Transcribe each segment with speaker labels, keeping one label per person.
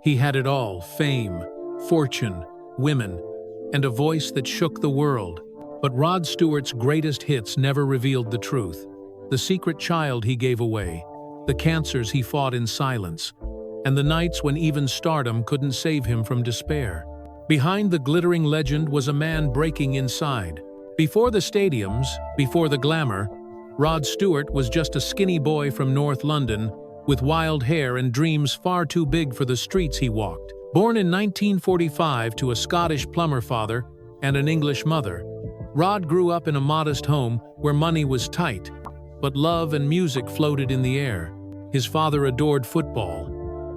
Speaker 1: He had it all: fame, fortune, women, and a voice that shook the world. But Rod Stewart's greatest hits never revealed the truth. The secret child he gave away, the cancers he fought in silence, and the nights when even stardom couldn't save him from despair. Behind the glittering legend was a man breaking inside. Before the stadiums, before the glamour, Rod Stewart was just a skinny boy from North London with wild hair and dreams far too big for the streets he walked. Born in 1945 to a Scottish plumber father and an English mother, Rod grew up in a modest home where money was tight, but love and music floated in the air. His father adored football,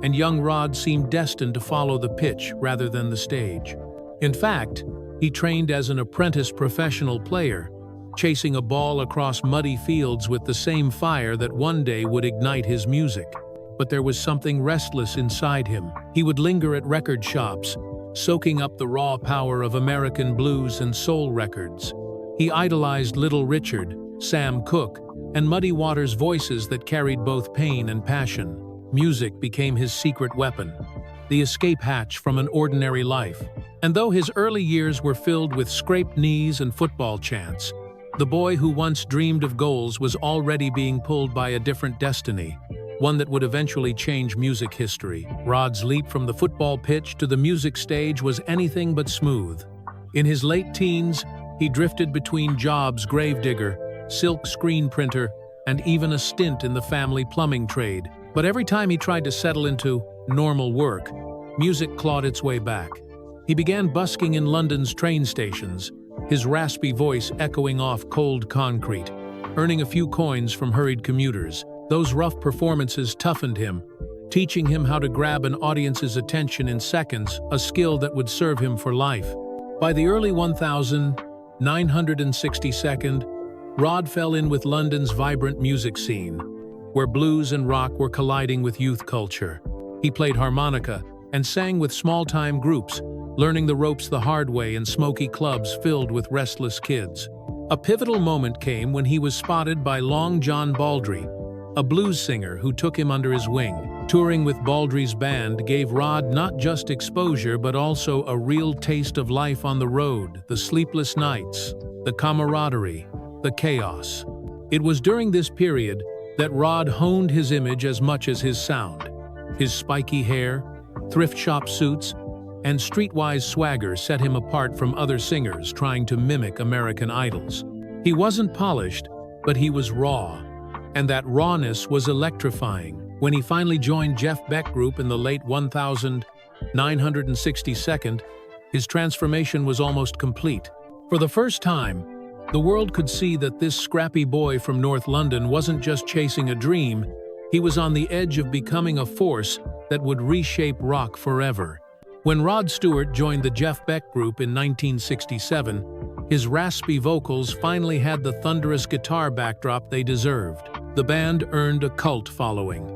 Speaker 1: and young Rod seemed destined to follow the pitch rather than the stage. In fact, he trained as an apprentice professional player, chasing a ball across muddy fields with the same fire that one day would ignite his music. But there was something restless inside him. He would linger at record shops, soaking up the raw power of American blues and soul records. He idolized Little Richard, Sam Cooke, and Muddy Waters' voices that carried both pain and passion. Music became his secret weapon, the escape hatch from an ordinary life. And though his early years were filled with scraped knees and football chants, the boy who once dreamed of goals was already being pulled by a different destiny, one that would eventually change music history. Rod's leap from the football pitch to the music stage was anything but smooth. In his late teens, he drifted between jobs: gravedigger, silk screen printer, and even a stint in the family plumbing trade. But every time he tried to settle into normal work, music clawed its way back. He began busking in London's train stations, his raspy voice echoing off cold concrete, earning a few coins from hurried commuters. Those rough performances toughened him, teaching him how to grab an audience's attention in seconds, a skill that would serve him for life. By the early 1962nd, Rod fell in with London's vibrant music scene, where blues and rock were colliding with youth culture. He played harmonica and sang with small-time groups, learning the ropes the hard way in smoky clubs filled with restless kids. A pivotal moment came when he was spotted by Long John Baldry, a blues singer who took him under his wing. Touring with Baldry's band gave Rod not just exposure but also a real taste of life on the road, the sleepless nights, the camaraderie, the chaos. It was during this period that Rod honed his image as much as his sound. His spiky hair, thrift shop suits, and streetwise swagger set him apart from other singers trying to mimic American idols. He wasn't polished, but he was raw, and that rawness was electrifying. When he finally joined Jeff Beck Group in the late 1962nd, his transformation was almost complete. For the first time, the world could see that this scrappy boy from North London wasn't just chasing a dream, he was on the edge of becoming a force that would reshape rock forever. When Rod Stewart joined the Jeff Beck Group in 1967, his raspy vocals finally had the thunderous guitar backdrop they deserved. The band earned a cult following,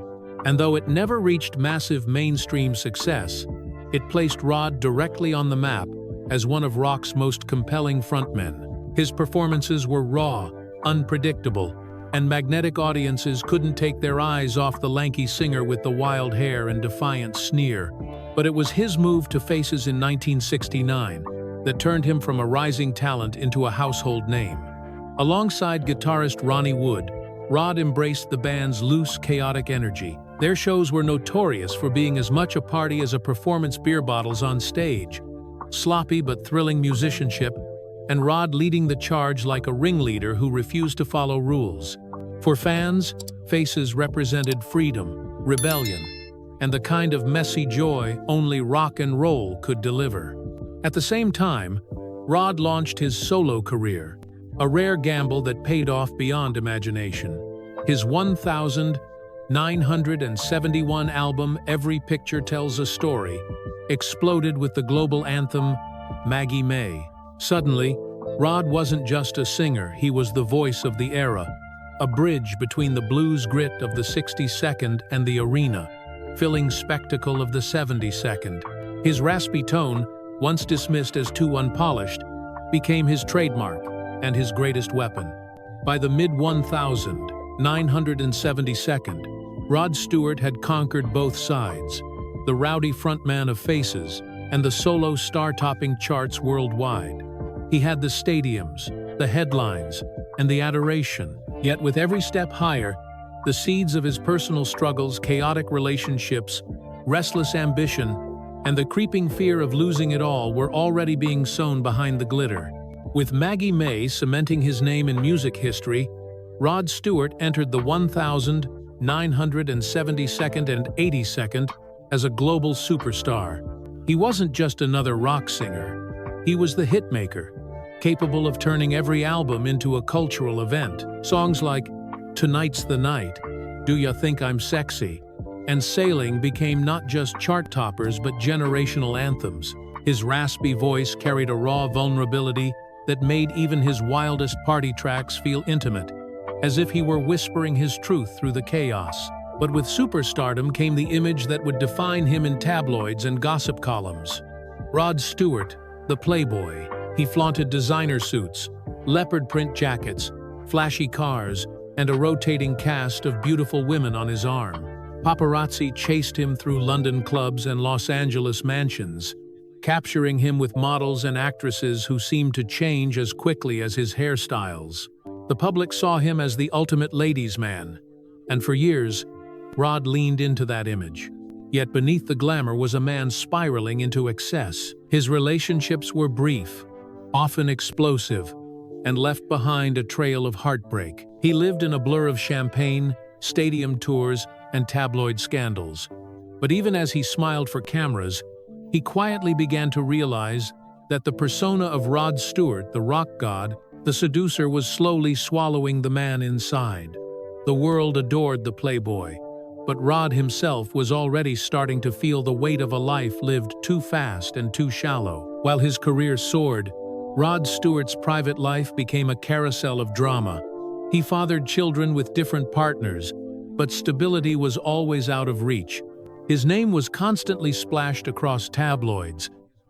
Speaker 1: and though it never reached massive mainstream success, it placed Rod directly on the map as one of rock's most compelling frontmen. His performances were raw, unpredictable, and magnetic audiences couldn't take their eyes off the lanky singer with the wild hair and defiant sneer. But it was his move to Faces in 1969 that turned him from a rising talent into a household name. Alongside guitarist Ronnie Wood, Rod embraced the band's loose, chaotic energy. Their shows were notorious for being as much a party as a performance beer bottles on stage. Sloppy but thrilling musicianship, and Rod leading the charge like a ringleader who refused to follow rules. For fans, Faces represented freedom, rebellion, and the kind of messy joy only rock and roll could deliver. At the same time, Rod launched his solo career, a rare gamble that paid off beyond imagination. His 1971 album, Every Picture Tells a Story, exploded with the global anthem, Maggie May. Suddenly, Rod wasn't just a singer, he was the voice of the era, a bridge between the blues grit of the 62nd and the arena, filling spectacle of the 72nd. His raspy tone, once dismissed as too unpolished, became his trademark and his greatest weapon. By the mid-1972nd, Rod Stewart had conquered both sides. the rowdy frontman of Faces, and the solo star-topping charts worldwide. He had the stadiums, the headlines, and the adoration. Yet with every step higher, the seeds of his personal struggles, chaotic relationships, restless ambition, and the creeping fear of losing it all were already being sown behind the glitter. With Maggie May cementing his name in music history, Rod Stewart entered the 1972nd and 82nd as a global superstar. He wasn't just another rock singer. He was the hitmaker, capable of turning every album into a cultural event. Songs like Tonight's the Night, Do Ya Think I'm Sexy, and Sailing became not just chart toppers but generational anthems. His raspy voice carried a raw vulnerability that made even his wildest party tracks feel intimate, as if he were whispering his truth through the chaos. But with superstardom came the image that would define him in tabloids and gossip columns. Rod Stewart, the playboy. He flaunted designer suits, leopard print jackets, flashy cars, and a rotating cast of beautiful women on his arm. Paparazzi chased him through London clubs and Los Angeles mansions, capturing him with models and actresses who seemed to change as quickly as his hairstyles. The public saw him as the ultimate ladies' man, and for years, Rod leaned into that image. Yet beneath the glamour was a man spiraling into excess. His relationships were brief, often explosive, and left behind a trail of heartbreak. He lived in a blur of champagne, stadium tours, and tabloid scandals. But even as he smiled for cameras, he quietly began to realize that the persona of Rod Stewart, the rock god, the seducer, was slowly swallowing the man inside. The world adored the playboy, but Rod himself was already starting to feel the weight of a life lived too fast and too shallow. While his career soared, Rod Stewart's private life became a carousel of drama. He fathered children with different partners, but stability was always out of reach. His name was constantly splashed across tabloids,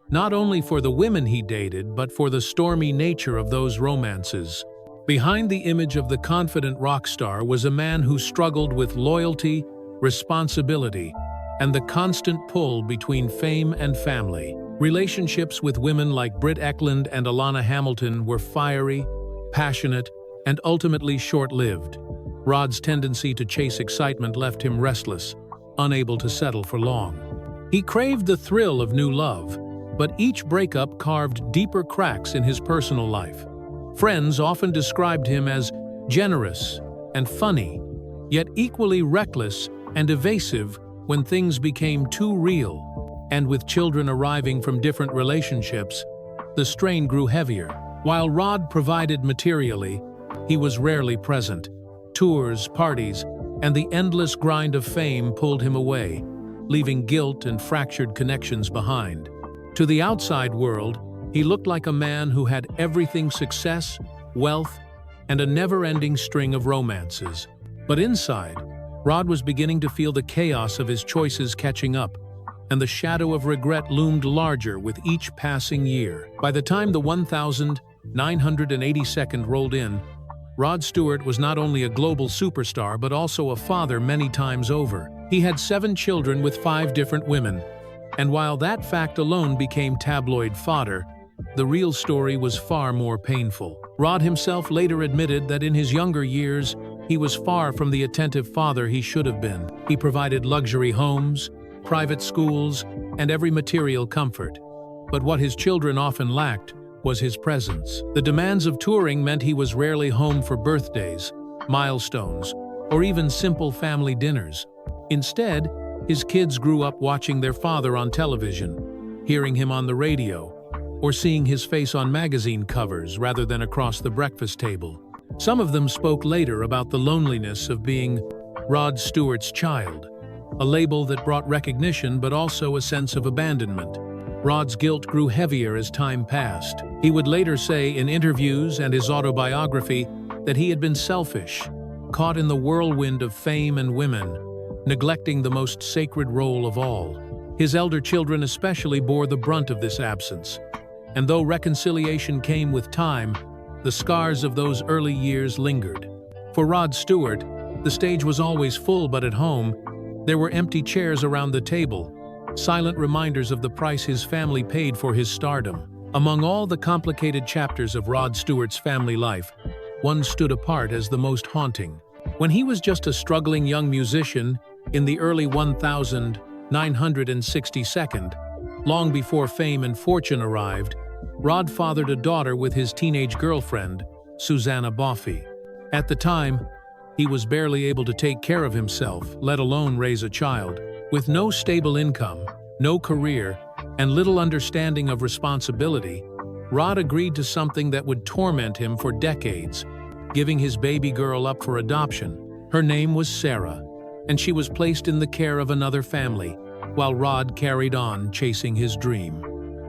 Speaker 1: not only for the women he dated, but for the stormy nature of those romances. Behind the image of the confident rock star was a man who struggled with loyalty, responsibility, and the constant pull between fame and family. Relationships with women like Britt Eklund and Alana Hamilton were fiery, passionate, and ultimately short-lived. Rod's tendency to chase excitement left him restless, unable to settle for long. He craved the thrill of new love, but each breakup carved deeper cracks in his personal life. Friends often described him as generous and funny, yet equally reckless and evasive when things became too real. And with children arriving from different relationships, the strain grew heavier. While Rod provided materially, he was rarely present. Tours, parties, and the endless grind of fame pulled him away, leaving guilt and fractured connections behind. To the outside world, he looked like a man who had everything: success, wealth, and a never-ending string of romances. But inside, Rod was beginning to feel the chaos of his choices catching up, and the shadow of regret loomed larger with each passing year. By the time the 1982nd rolled in, Rod Stewart was not only a global superstar but also a father many times over. He had 7 children with 5 different women, and while that fact alone became tabloid fodder, the real story was far more painful. Rod himself later admitted that in his younger years, he was far from the attentive father he should have been. He provided luxury homes, private schools, and every material comfort. But what his children often lacked was his presence. The demands of touring meant he was rarely home for birthdays, milestones, or even simple family dinners. Instead, his kids grew up watching their father on television, hearing him on the radio, or seeing his face on magazine covers rather than across the breakfast table. Some of them spoke later about the loneliness of being Rod Stewart's child, a label that brought recognition but also a sense of abandonment. Rod's guilt grew heavier as time passed. He would later say in interviews and his autobiography that he had been selfish, caught in the whirlwind of fame and women, neglecting the most sacred role of all. His elder children especially bore the brunt of this absence, and though reconciliation came with time, the scars of those early years lingered. For Rod Stewart, the stage was always full, but at home, there were empty chairs around the table, silent reminders of the price his family paid for his stardom. Among all the complicated chapters of Rod Stewart's family life, one stood apart as the most haunting. When he was just a struggling young musician in the early 1962nd, long before fame and fortune arrived, Rod fathered a daughter with his teenage girlfriend, Susanna Boffey. At the time, he was barely able to take care of himself, let alone raise a child. With no stable income, no career, and little understanding of responsibility, Rod agreed to something that would torment him for decades, giving his baby girl up for adoption. Her name was Sarah, and she was placed in the care of another family, while Rod carried on chasing his dream.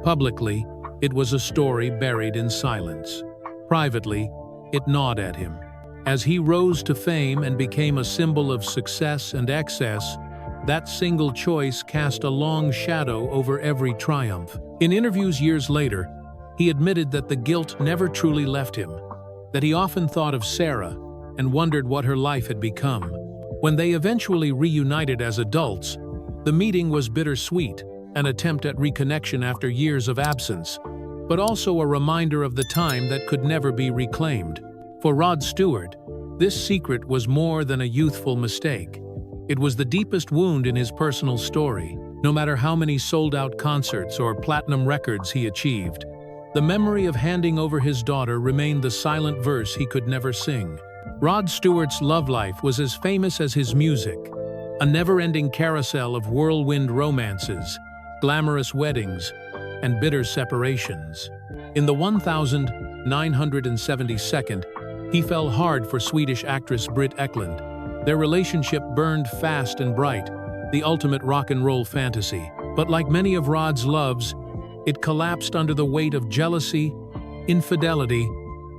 Speaker 1: Publicly, it was a story buried in silence. Privately, it gnawed at him. As he rose to fame and became a symbol of success and excess, that single choice cast a long shadow over every triumph. In interviews years later, he admitted that the guilt never truly left him, that he often thought of Sarah and wondered what her life had become. When they eventually reunited as adults, the meeting was bittersweet, an attempt at reconnection after years of absence, but also a reminder of the time that could never be reclaimed. For Rod Stewart, this secret was more than a youthful mistake. It was the deepest wound in his personal story. No matter how many sold-out concerts or platinum records he achieved, the memory of handing over his daughter remained the silent verse he could never sing. Rod Stewart's love life was as famous as his music, a never-ending carousel of whirlwind romances, glamorous weddings, and bitter separations. In the 1972nd, he fell hard for Swedish actress Britt Ekland. Their relationship burned fast and bright, the ultimate rock and roll fantasy. But like many of Rod's loves, it collapsed under the weight of jealousy, infidelity,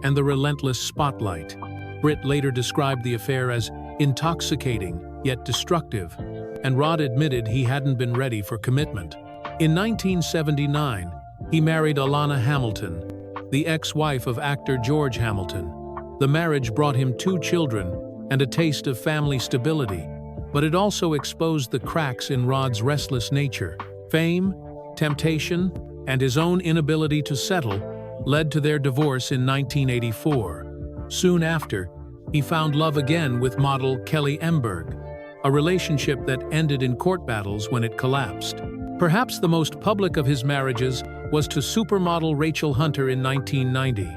Speaker 1: and the relentless spotlight. Britt later described the affair as intoxicating, yet destructive, and Rod admitted he hadn't been ready for commitment. In 1979, he married Alana Hamilton, the ex-wife of actor George Hamilton. The marriage brought him 2 children and a taste of family stability, but it also exposed the cracks in Rod's restless nature. Fame, temptation, and his own inability to settle led to their divorce in 1984. Soon after, he found love again with model Kelly Emberg, a relationship that ended in court battles when it collapsed. Perhaps the most public of his marriages was to supermodel Rachel Hunter in 1990.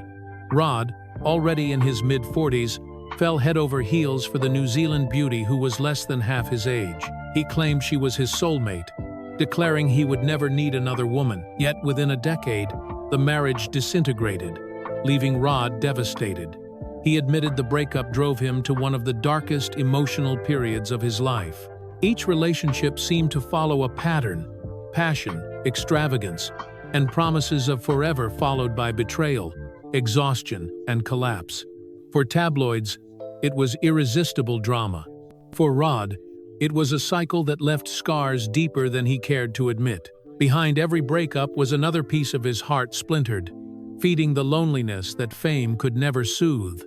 Speaker 1: Rod, already in his mid-40s, fell head over heels for the New Zealand beauty who was less than half his age. He claimed she was his soulmate, declaring he would never need another woman. Yet within a decade, the marriage disintegrated, leaving Rod devastated. He admitted the breakup drove him to one of the darkest emotional periods of his life. Each relationship seemed to follow a pattern: passion, extravagance, and promises of forever followed by betrayal, exhaustion, and collapse. For tabloids, it was irresistible drama. For Rod, it was a cycle that left scars deeper than he cared to admit. Behind every breakup was another piece of his heart splintered, feeding the loneliness that fame could never soothe.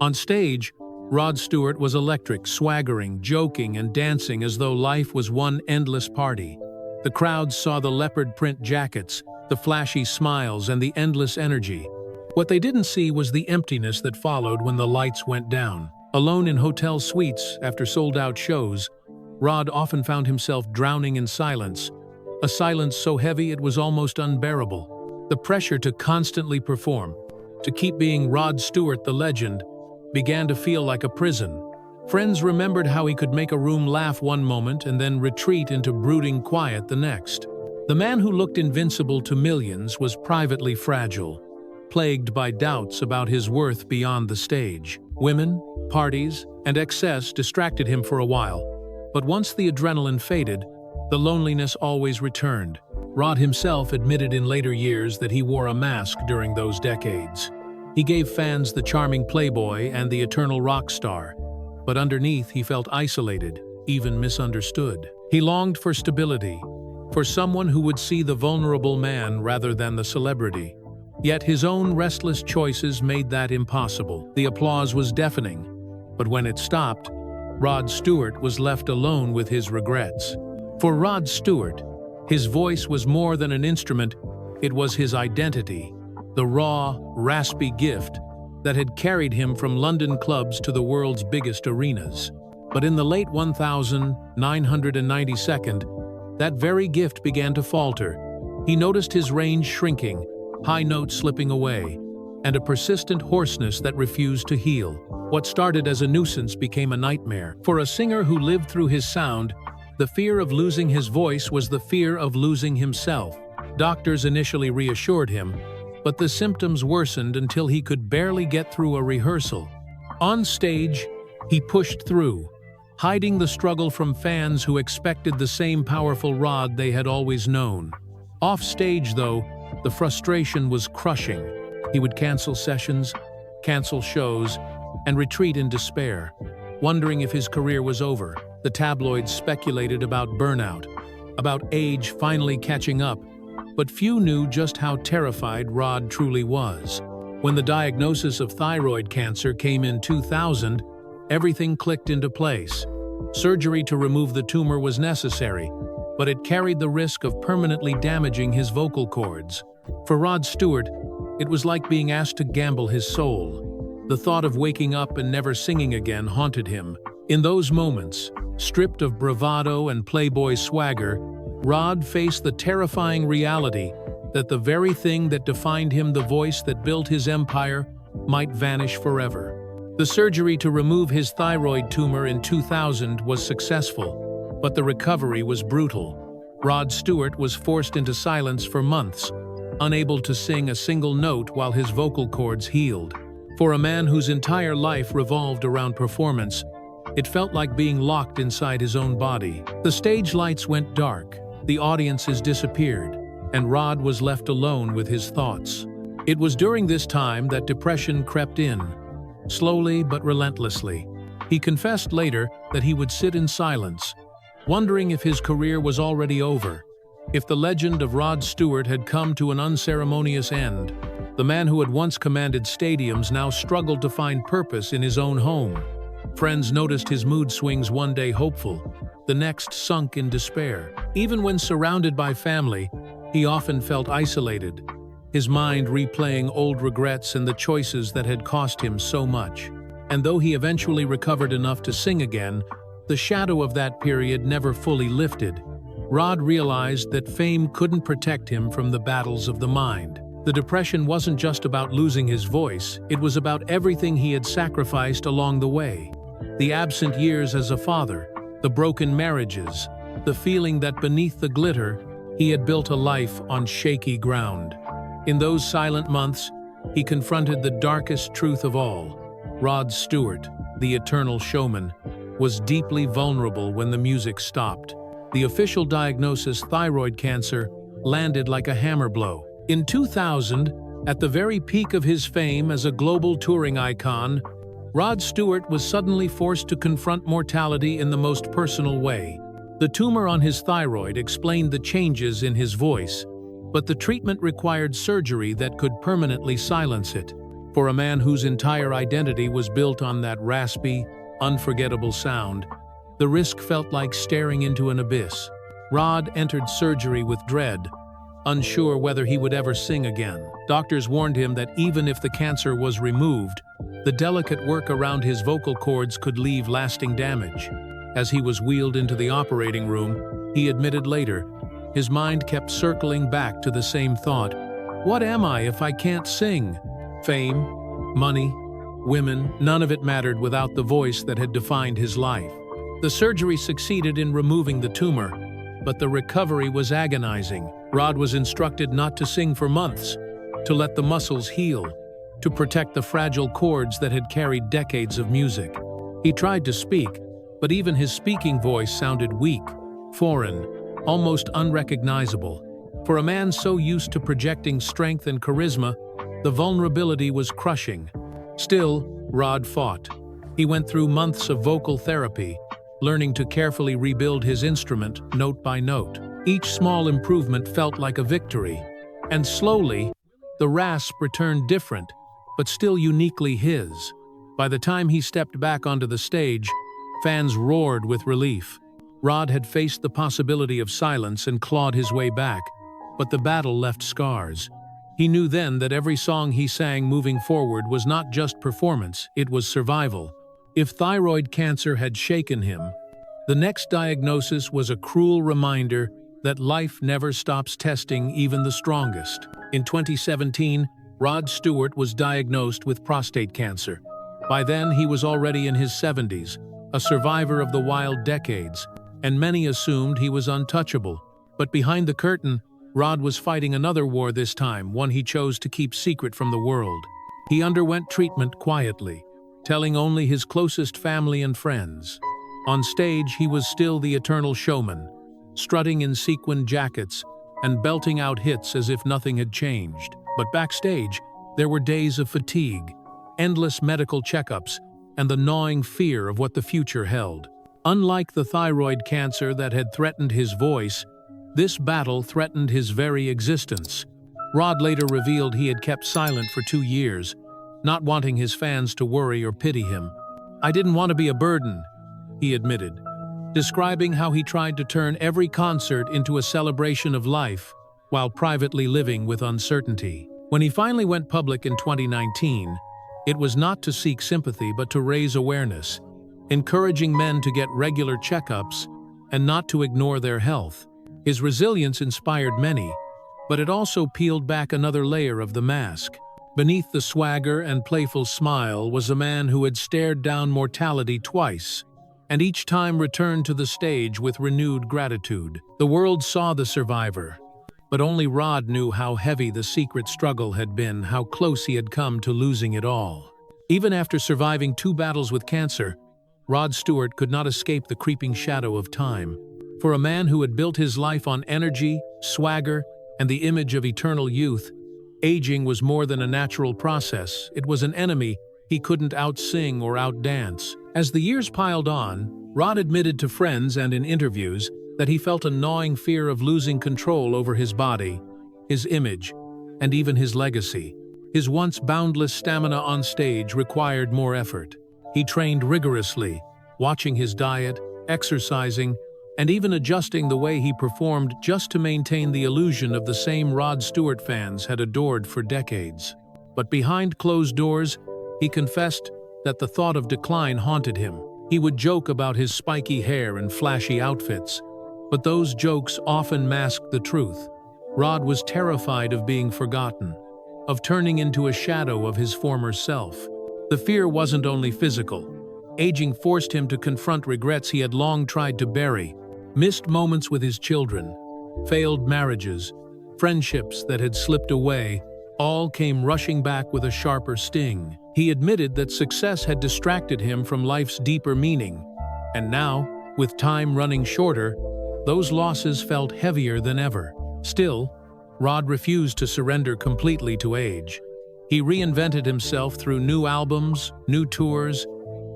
Speaker 1: On stage, Rod Stewart was electric, swaggering, joking, and dancing as though life was one endless party. The crowds saw the leopard print jackets, the flashy smiles, and the endless energy. What they didn't see was the emptiness that followed when the lights went down. Alone in hotel suites after sold-out shows, Rod often found himself drowning in silence, a silence so heavy it was almost unbearable. The pressure to constantly perform, to keep being Rod Stewart the legend, began to feel like a prison. Friends remembered how he could make a room laugh one moment and then retreat into brooding quiet the next. The man who looked invincible to millions was privately fragile, plagued by doubts about his worth beyond the stage. Women, parties, and excess distracted him for a while, but once the adrenaline faded, the loneliness always returned. Rod himself admitted in later years that he wore a mask during those decades. He gave fans the charming playboy and the eternal rock star, but underneath he felt isolated, even misunderstood. He longed for stability, for someone who would see the vulnerable man rather than the celebrity. Yet his own restless choices made that impossible. The applause was deafening, but when it stopped, Rod Stewart was left alone with his regrets. For Rod Stewart, His voice was more than an instrument, it was his identity, the raw, raspy gift that had carried him from London clubs to the world's biggest arenas. But in the late 1992, that very gift began to falter. He noticed his range shrinking, high notes slipping away, and a persistent hoarseness that refused to heal. What started as a nuisance became a nightmare. For a singer who lived through his sound, the fear of losing his voice was the fear of losing himself. Doctors initially reassured him, but the symptoms worsened until he could barely get through a rehearsal. On stage, he pushed through, hiding the struggle from fans who expected the same powerful Rod they had always known. Off stage, though, the frustration was crushing. He would cancel sessions, cancel shows, and retreat in despair, wondering if his career was over. The tabloids speculated about burnout, about age finally catching up, but few knew just how terrified Rod truly was. When the diagnosis of thyroid cancer came in 2000, everything clicked into place. Surgery to remove the tumor was necessary, but it carried the risk of permanently damaging his vocal cords. For Rod Stewart, it was like being asked to gamble his soul. The thought of waking up and never singing again haunted him. In those moments, stripped of bravado and playboy swagger, Rod faced the terrifying reality that the very thing that defined him, the voice that built his empire, might vanish forever. The surgery to remove his thyroid tumor in 2000 was successful, but the recovery was brutal. Rod Stewart was forced into silence for months, unable to sing a single note while his vocal cords healed. For a man whose entire life revolved around performance, it felt like being locked inside his own body. The stage lights went dark, the audiences disappeared, and Rod was left alone with his thoughts. It was during this time that depression crept in, slowly but relentlessly. He confessed later that he would sit in silence, wondering if his career was already over, if the legend of Rod Stewart had come to an unceremonious end. The man who had once commanded stadiums now struggled to find purpose in his own home. Friends noticed his mood swings, one day hopeful, the next sunk in despair. Even when surrounded by family, he often felt isolated, his mind replaying old regrets and the choices that had cost him so much. And though he eventually recovered enough to sing again, the shadow of that period never fully lifted. Rod realized that fame couldn't protect him from the battles of the mind. The depression wasn't just about losing his voice, it was about everything he had sacrificed along the way. The absent years as a father, the broken marriages, the feeling that beneath the glitter, he had built a life on shaky ground. In those silent months, he confronted the darkest truth of all. Rod Stewart, the eternal showman, was deeply vulnerable when the music stopped. The official diagnosis, thyroid cancer, landed like a hammer blow. In 2000, at the very peak of his fame as a global touring icon, Rod Stewart was suddenly forced to confront mortality in the most personal way. The tumor on his thyroid explained the changes in his voice, but the treatment required surgery that could permanently silence it. For a man whose entire identity was built on that raspy, unforgettable sound, the risk felt like staring into an abyss. Rod entered surgery with dread, unsure whether he would ever sing again. Doctors warned him that even if the cancer was removed, the delicate work around his vocal cords could leave lasting damage. As he was wheeled into the operating room, he admitted later, his mind kept circling back to the same thought: what am I if I can't sing? Fame, money, women, none of it mattered without the voice that had defined his life. The surgery succeeded in removing the tumor, but the recovery was agonizing. Rod was instructed not to sing for months, to let the muscles heal, to protect the fragile cords that had carried decades of music. He tried to speak, but even his speaking voice sounded weak, foreign, almost unrecognizable. For a man so used to projecting strength and charisma, the vulnerability was crushing. Still, Rod fought. He went through months of vocal therapy, learning to carefully rebuild his instrument note by note. Each small improvement felt like a victory, and slowly, the rasp returned different, but still uniquely his. By the time he stepped back onto the stage, fans roared with relief. Rod had faced the possibility of silence and clawed his way back, but the battle left scars. He knew then that every song he sang moving forward was not just performance, it was survival. If thyroid cancer had shaken him, the next diagnosis was a cruel reminder that life never stops testing even the strongest. In 2017, Rod Stewart was diagnosed with prostate cancer. By then, he was already in his 70s, a survivor of the wild decades, and many assumed he was untouchable. But behind the curtain, Rod was fighting another war this time, one he chose to keep secret from the world. He underwent treatment quietly, telling only his closest family and friends. On stage, he was still the eternal showman, strutting in sequin jackets and belting out hits as if nothing had changed. But backstage, there were days of fatigue, endless medical checkups, and the gnawing fear of what the future held. Unlike the thyroid cancer that had threatened his voice, this battle threatened his very existence. Rod later revealed he had kept silent for 2 years, not wanting his fans to worry or pity him. "I didn't want to be a burden," he admitted, describing how he tried to turn every concert into a celebration of life while privately living with uncertainty. When he finally went public in 2019, it was not to seek sympathy but to raise awareness, encouraging men to get regular checkups and not to ignore their health. His resilience inspired many, but it also peeled back another layer of the mask. Beneath the swagger and playful smile was a man who had stared down mortality twice, and each time returned to the stage with renewed gratitude. The world saw the survivor, but only Rod knew how heavy the secret struggle had been, how close he had come to losing it all. Even after surviving 2 battles with cancer, Rod Stewart could not escape the creeping shadow of time. For a man who had built his life on energy, swagger, and the image of eternal youth, aging was more than a natural process. It was an enemy he couldn't outsing or outdance. As the years piled on, Rod admitted to friends and in interviews that he felt a gnawing fear of losing control over his body, his image, and even his legacy. His once boundless stamina on stage required more effort. He trained rigorously, watching his diet, exercising, and even adjusting the way he performed just to maintain the illusion of the same Rod Stewart fans had adored for decades. But behind closed doors, he confessed that the thought of decline haunted him. He would joke about his spiky hair and flashy outfits, but those jokes often masked the truth. Rod was terrified of being forgotten, of turning into a shadow of his former self. The fear wasn't only physical. Aging forced him to confront regrets he had long tried to bury. Missed moments with his children, failed marriages, friendships that had slipped away, all came rushing back with a sharper sting. He admitted that success had distracted him from life's deeper meaning, and now, with time running shorter, those losses felt heavier than ever. Still, Rod refused to surrender completely to age. He reinvented himself through new albums, new tours,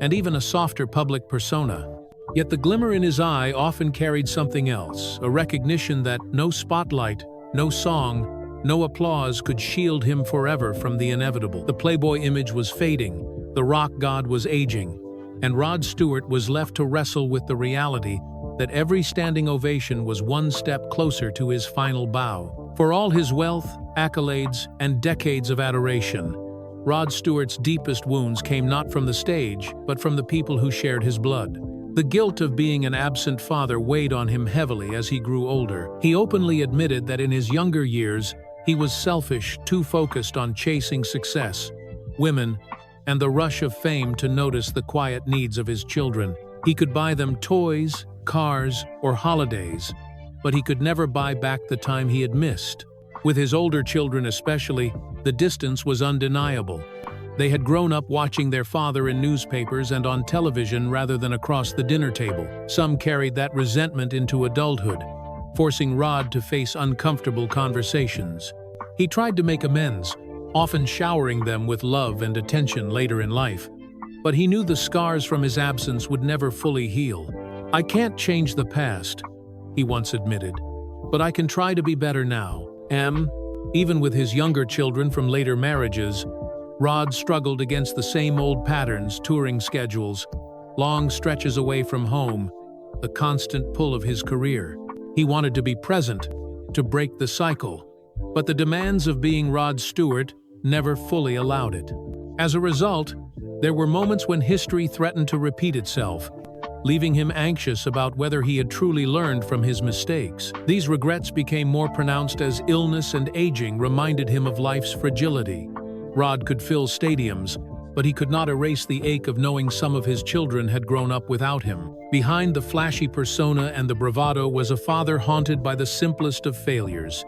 Speaker 1: and even a softer public persona. Yet the glimmer in his eye often carried something else, a recognition that no spotlight, no song, no applause could shield him forever from the inevitable. The playboy image was fading, the rock god was aging, and Rod Stewart was left to wrestle with the reality that every standing ovation was one step closer to his final bow. For all his wealth, accolades, and decades of adoration, Rod Stewart's deepest wounds came not from the stage, but from the people who shared his blood. The guilt of being an absent father weighed on him heavily as he grew older. He openly admitted that in his younger years, he was selfish, too focused on chasing success, women, and the rush of fame to notice the quiet needs of his children. He could buy them toys, cars, or holidays, but he could never buy back the time he had missed. With his older children especially, the distance was undeniable. They had grown up watching their father in newspapers and on television rather than across the dinner table. Some carried that resentment into adulthood, forcing Rod to face uncomfortable conversations. He tried to make amends, often showering them with love and attention later in life. But he knew the scars from his absence would never fully heal. "I can't change the past," he once admitted, "but I can try to be better now." Even with his younger children from later marriages, Rod struggled against the same old patterns, touring schedules, long stretches away from home, the constant pull of his career. He wanted to be present, to break the cycle, but the demands of being Rod Stewart never fully allowed it. As a result, there were moments when history threatened to repeat itself, leaving him anxious about whether he had truly learned from his mistakes. These regrets became more pronounced as illness and aging reminded him of life's fragility. Rod could fill stadiums, but he could not erase the ache of knowing some of his children had grown up without him. Behind the flashy persona and the bravado was a father haunted by the simplest of failures,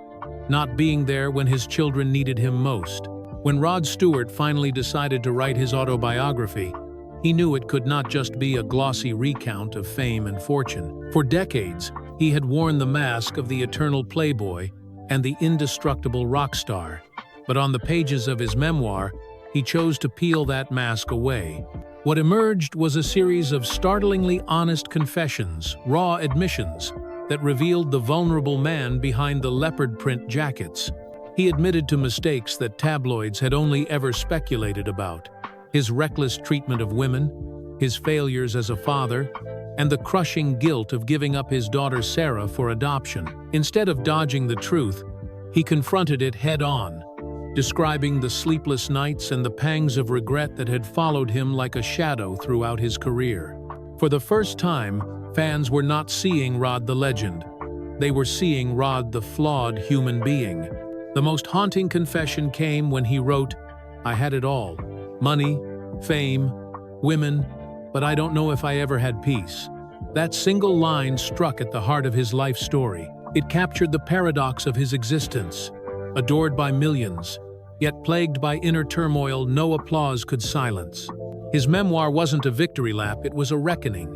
Speaker 1: not being there when his children needed him most. When Rod Stewart finally decided to write his autobiography, he knew it could not just be a glossy recount of fame and fortune. For decades, he had worn the mask of the eternal playboy and the indestructible rock star. But on the pages of his memoir, he chose to peel that mask away. What emerged was a series of startlingly honest confessions, raw admissions, that revealed the vulnerable man behind the leopard print jackets. He admitted to mistakes that tabloids had only ever speculated about: his reckless treatment of women, his failures as a father, and the crushing guilt of giving up his daughter Sarah for adoption. Instead of dodging the truth, he confronted it head-on, describing the sleepless nights and the pangs of regret that had followed him like a shadow throughout his career. For the first time, fans were not seeing Rod the legend. They were seeing Rod the flawed human being. The most haunting confession came when he wrote, "I had it all. Money, fame, women, but I don't know if I ever had peace." That single line struck at the heart of his life story. It captured the paradox of his existence. Adored by millions, yet plagued by inner turmoil no applause could silence. His memoir wasn't a victory lap, it was a reckoning,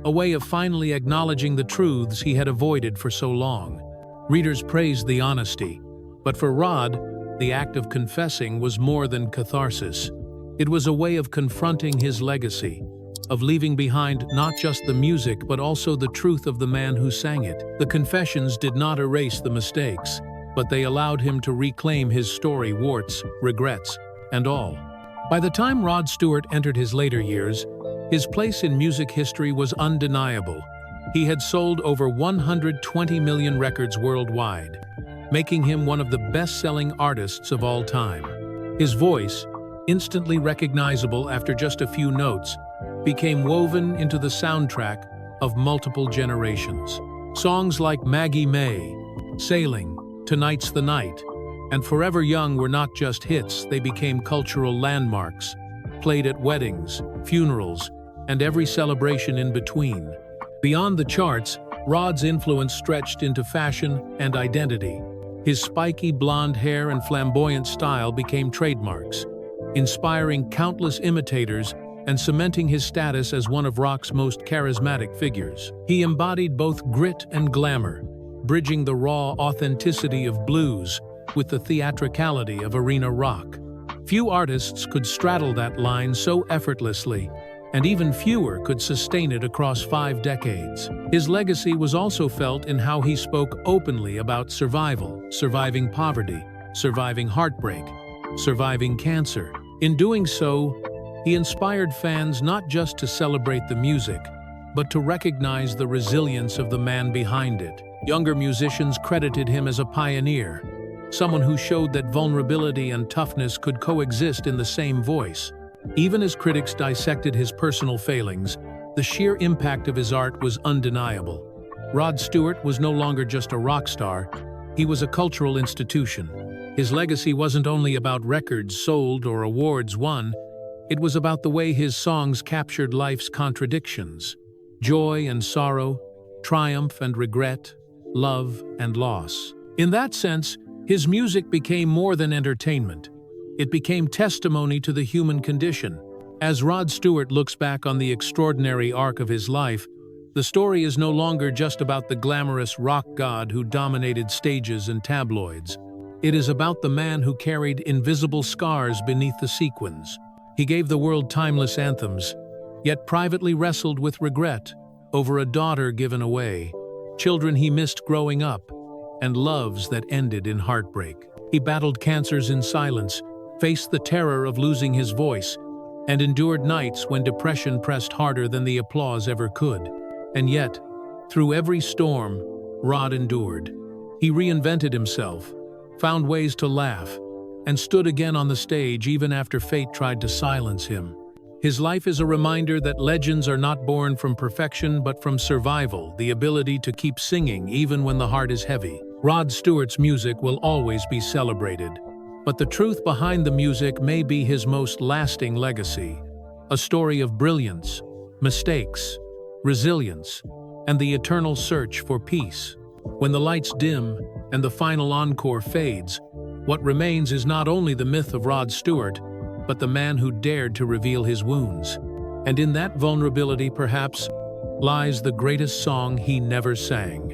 Speaker 1: a way of finally acknowledging the truths he had avoided for so long. Readers praised the honesty, but for Rod, the act of confessing was more than catharsis. It was a way of confronting his legacy, of leaving behind not just the music but also the truth of the man who sang it. The confessions did not erase the mistakes, but they allowed him to reclaim his story, warts, regrets, and all. By the time Rod Stewart entered his later years, his place in music history was undeniable. He had sold over 120 million records worldwide, making him one of the best-selling artists of all time. His voice, instantly recognizable after just a few notes, became woven into the soundtrack of multiple generations. Songs like Maggie May, Sailing, Tonight's the Night, and Forever Young were not just hits, they became cultural landmarks, played at weddings, funerals, and every celebration in between. Beyond the charts, Rod's influence stretched into fashion and identity. His spiky blonde hair and flamboyant style became trademarks, inspiring countless imitators and cementing his status as one of rock's most charismatic figures. He embodied both grit and glamour, bridging the raw authenticity of blues with the theatricality of arena rock. Few artists could straddle that line so effortlessly, and even fewer could sustain it across 5 decades. His legacy was also felt in how he spoke openly about survival, surviving poverty, surviving heartbreak, surviving cancer. In doing so, he inspired fans not just to celebrate the music, but to recognize the resilience of the man behind it. Younger musicians credited him as a pioneer, someone who showed that vulnerability and toughness could coexist in the same voice. Even as critics dissected his personal failings, the sheer impact of his art was undeniable. Rod Stewart was no longer just a rock star, he was a cultural institution. His legacy wasn't only about records sold or awards won, it was about the way his songs captured life's contradictions: joy and sorrow, triumph and regret, love and loss. In that sense, his music became more than entertainment. It became testimony to the human condition. As Rod Stewart looks back on the extraordinary arc of his life, the story is no longer just about the glamorous rock god who dominated stages and tabloids. It is about the man who carried invisible scars beneath the sequins. He gave the world timeless anthems, yet privately wrestled with regret over a daughter given away, children he missed growing up, and loves that ended in heartbreak. He battled cancers in silence, faced the terror of losing his voice, and endured nights when depression pressed harder than the applause ever could. And yet, Through every storm, Rod endured. He reinvented himself, found ways to laugh, and stood again on the stage even after fate tried to silence him. His life is a reminder that legends are not born from perfection but from survival, the ability to keep singing even when the heart is heavy. Rod Stewart's music will always be celebrated, but the truth behind the music may be his most lasting legacy. A story of brilliance, mistakes, resilience, and the eternal search for peace. When the lights dim and the final encore fades, what remains is not only the myth of Rod Stewart, but the man who dared to reveal his wounds. And in that vulnerability, perhaps, lies the greatest song he never sang.